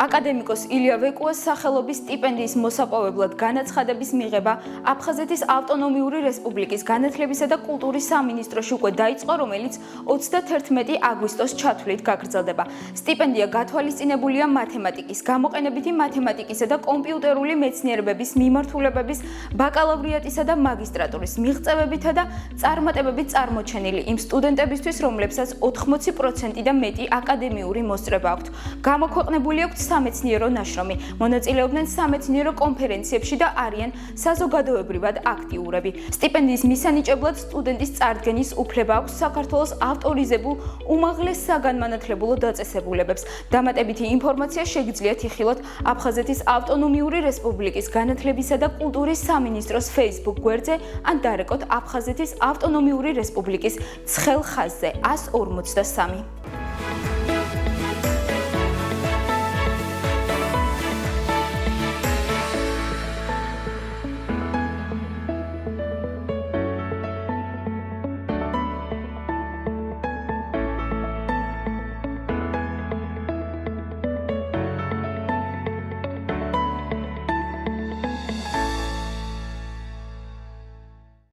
აკადემიკოს ილია ვეკუას სახელობის სტიპენდიის მოსაპოვებლად განაცხადების მიღება აფხაზეთის ავტონომიური რესპუბლიკის განათლებისა და კულტურის სამინისტროში უკვე დაიწყო, რომელიც 31 აგვისტოს ჩათვლით გაგრძელდება. სტიპენდია გათვალისწინებულია მათემატიკის, გამოყენებითი მათემატიკისა და კომპიუტერული მეცნიერებების მიმართულებების ბაკალავრიატისა და მაგისტრატურის მიღწევებითა და წარმატებებით წარმოჩენილი იმ სტუდენტებისთვის, რომლებსაც 80% და მეტი აკადემიური მოსწრება აქვთ. გამოქვეყნებული აქვთ სამეცნიერო ნაშრომი, მონაწილეობდნენ სამეცნიერო კონფერენციებში და არიან საზოგადოებრივად აქტიურები. სტიპენდიის მისანიჭებლად სტუდენტის წარდგენის უფლება აქვს საქართველოს ავტორიზებულ უმაღლეს საგანმანათლებლო დაწესებულებებს. დამატებითი ინფორმაცია შეგიძლიათ იხილოთ აფხაზეთის ავტონომიური რესპუბლიკის განათლებისა და კულტურის სამინისტროს Facebook გვერდზე ან დარეკოთ აფხაზეთის ავტონომიური რესპუბლიკის ცხელ ხაზზე 153.